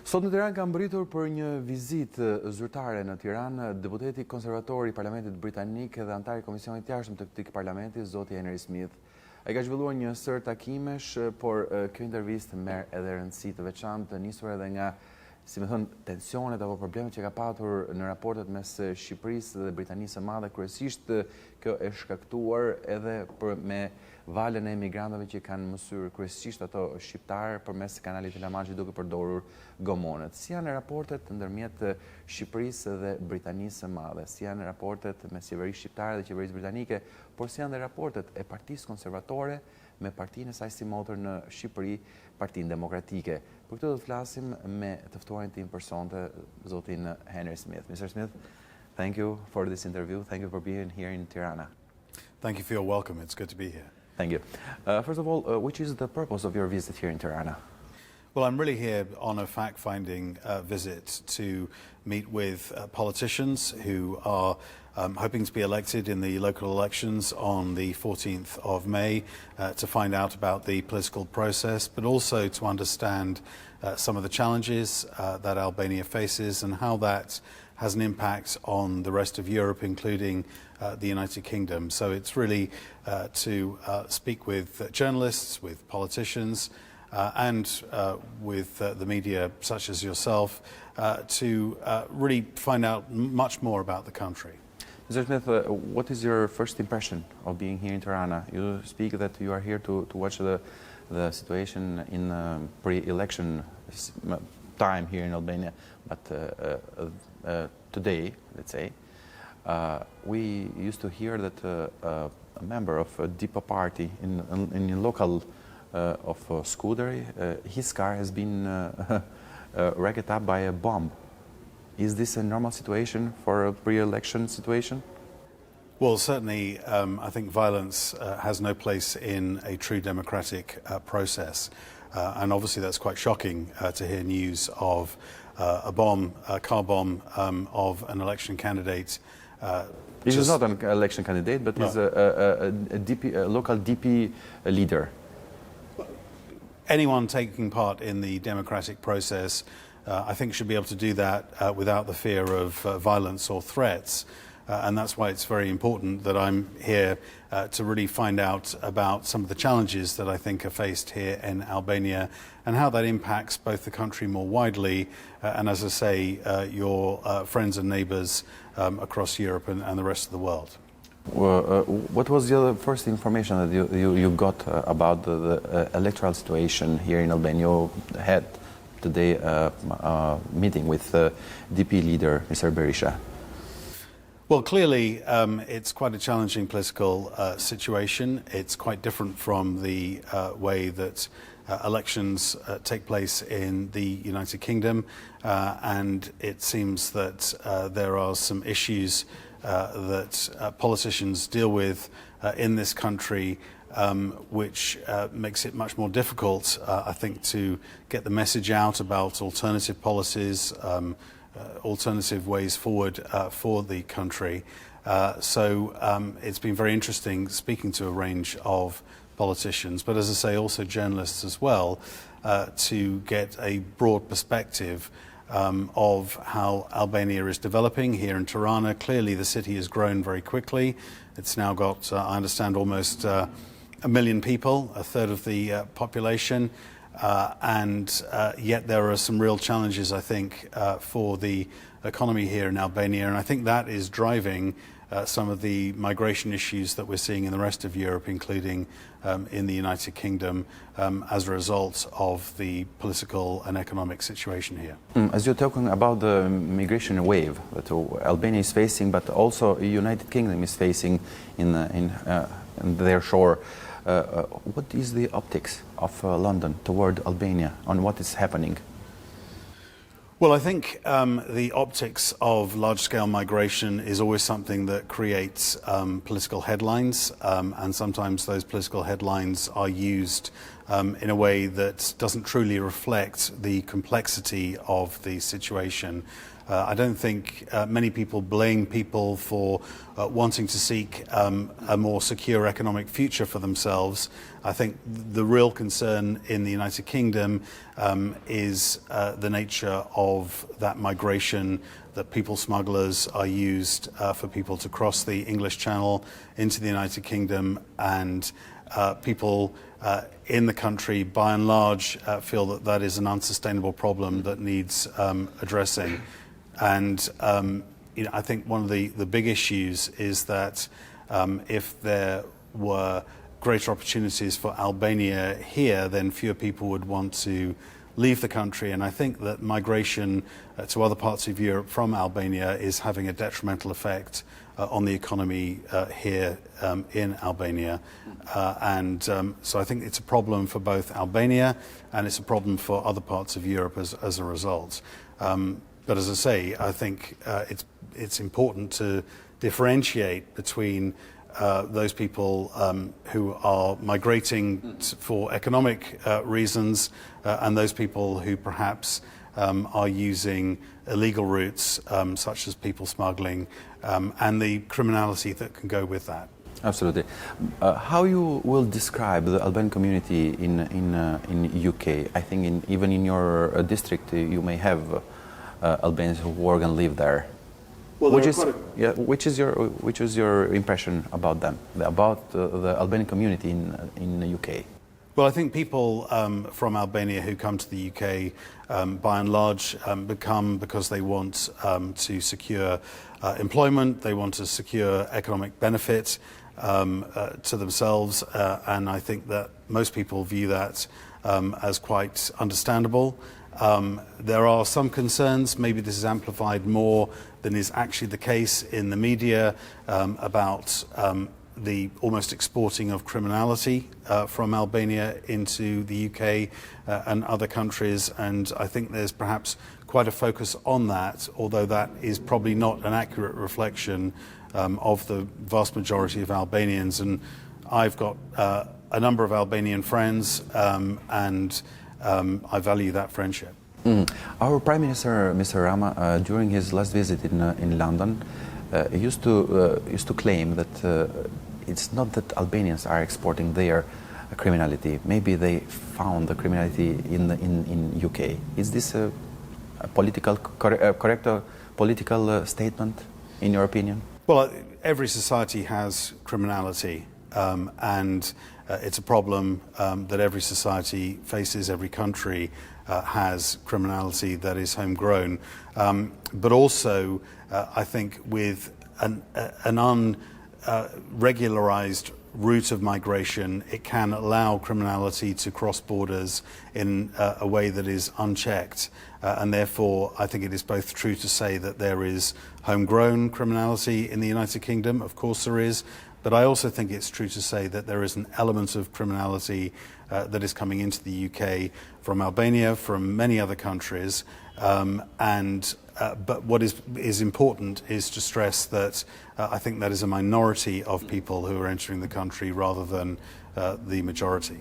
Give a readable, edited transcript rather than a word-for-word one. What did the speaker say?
Sot në Tiranë ka mbritur për një vizitë zyrtare në Tiranë deputeti konservator i Parlamentit Britanik dhe antari i Komisionit të Jashtëm të këtij parlamenti, zoti Henry Smith. Ai ka zhvilluar një sër takimesh, por kjo intervistë merr edhe rëndësi të veçantë, nisur edhe nga, si më thon, tensionet apo problemet që ka patur në raportet mes Shqipërisë dhe Britanisë së Madhe. Kryesisht kjo është shkaktuar edhe me valën e emigrantëve që kanë mësuar kryesisht ato shqiptarë përmes kanalit të La Manche duke përdorur gomonet. Si janë raportet ndërmjet Shqipërisë dhe Britanisë së Madhe? Si janë raportet me qeverisë shqiptare dhe qeverisë britanike? Por si janë dhe raportet e Partisë Konservatore me partinë e saj si motor në Shqipëri, Partinë Demokratike? Për këtë do të flasim me të ftuarin tim personte, zotin Henry Smith. Mr. Smith, thank you for this interview. Thank you for being here in Tirana. Thank you for your welcome. It's good to be here. Thank you. First of all, which is the purpose of your visit here in Tirana? Well, I'm really here on a fact-finding visit to meet with politicians who are hoping to be elected in the local elections on the 14th of May to find out about the political process, but also to understand some of the challenges that Albania faces and how that has an impact on the rest of Europe, including the United Kingdom. So it's really to speak with journalists, with politicians, and with the media such as yourself to really find out much more about the country. Mr. Smith, what is your first impression of being here in Tirana? You speak that you are here to watch the situation in pre-election time here in Albania, but today, let's say, we used to hear that a member of a DIPA party in a local of Skuderi, his car has been wrecked up by a bomb. Is this a normal situation for a pre-election situation? Well, certainly, I think violence has no place in a true democratic process. And obviously that's quite shocking to hear news of a bomb, a car bomb of an election candidate. He is not an election candidate, but he's a local DP leader. Anyone taking part in the democratic process, I think, should be able to do that without the fear of violence or threats. And that's why it's very important that I'm here to really find out about some of the challenges that I think are faced here in Albania and how that impacts both the country more widely and, as I say, your friends and neighbours across Europe and the rest of the world. Well, what was the first information that you got about the electoral situation here in Albania? You had today a meeting with DP leader, Mr. Berisha. Well, clearly, it's quite a challenging political situation. It's quite different from the way that elections take place in the United Kingdom, and it seems that there are some issues that politicians deal with in this country which makes it much more difficult, I think, to get the message out about alternative policies, alternative ways forward for the country. So it's been very interesting speaking to a range of politicians, but as I say, also journalists as well, to get a broad perspective of how Albania is developing here in Tirana. Clearly the city has grown very quickly. It's now got, I understand, almost 1 million people, a third of the population. And yet there are some real challenges, I think, for the economy here in Albania, and I think that is driving some of the migration issues that we're seeing in the rest of Europe, including in the United Kingdom, as a result of the political and economic situation here. As you're talking about the migration wave that Albania is facing, but also the United Kingdom is facing in their shore, what is the optics of London toward Albania on what is happening? Well, I think the optics of large-scale migration is always something that creates political headlines, and sometimes those political headlines are used in a way that doesn't truly reflect the complexity of the situation. I don't think many people blame people for wanting to seek a more secure economic future for themselves. I think the real concern in the United Kingdom is the nature of that migration, that people smugglers are used for people to cross the English Channel into the United Kingdom, and people in the country by and large feel that that is an unsustainable problem that needs addressing. And I think one of the big issues is that if there were greater opportunities for Albania here, then fewer people would want to leave the country. And I think that migration to other parts of Europe from Albania is having a detrimental effect on the economy here in Albania. So I think it's a problem for both Albania, and it's a problem for other parts of Europe as a result. But as I say, I think it's important to differentiate between those people who are migrating for economic reasons and those people who perhaps are using illegal routes such as people smuggling and the criminality that can go with that. Absolutely. How you will describe the Albanian community in UK? I think even in your district you may have Albanians who work and live there. Well, which is your impression about them, about the Albanian community in the UK? Well, I think people from Albania who come to the UK, by and large, become because they want to secure employment, they want to secure economic benefit to themselves, and I think that most people view that as quite understandable. There are some concerns, maybe this is amplified more than is actually the case in the media, about the almost exporting of criminality from Albania into the UK and other countries, and I think there's perhaps quite a focus on that, although that is probably not an accurate reflection of the vast majority of Albanians. And I've got a number of Albanian friends, and I value that friendship. Our Prime Minister, Mr. Rama, during his last visit in London, used to claim that it's not that Albanians are exporting their criminality. Maybe they found the criminality in UK. Is this a correct political statement, in your opinion? Well, every society has criminality, and it's a problem that every society faces. Every country has criminality that is homegrown, but also I think with an unregularized route of migration, it can allow criminality to cross borders in a way that is unchecked, and therefore I think it is both true to say that there is homegrown criminality in the United Kingdom, of course there is, but I also think it's true to say that there is an element of criminality that is coming into the UK from Albania, from many other countries, but what is important is to stress that I think that is a minority of people who are entering the country rather than the majority.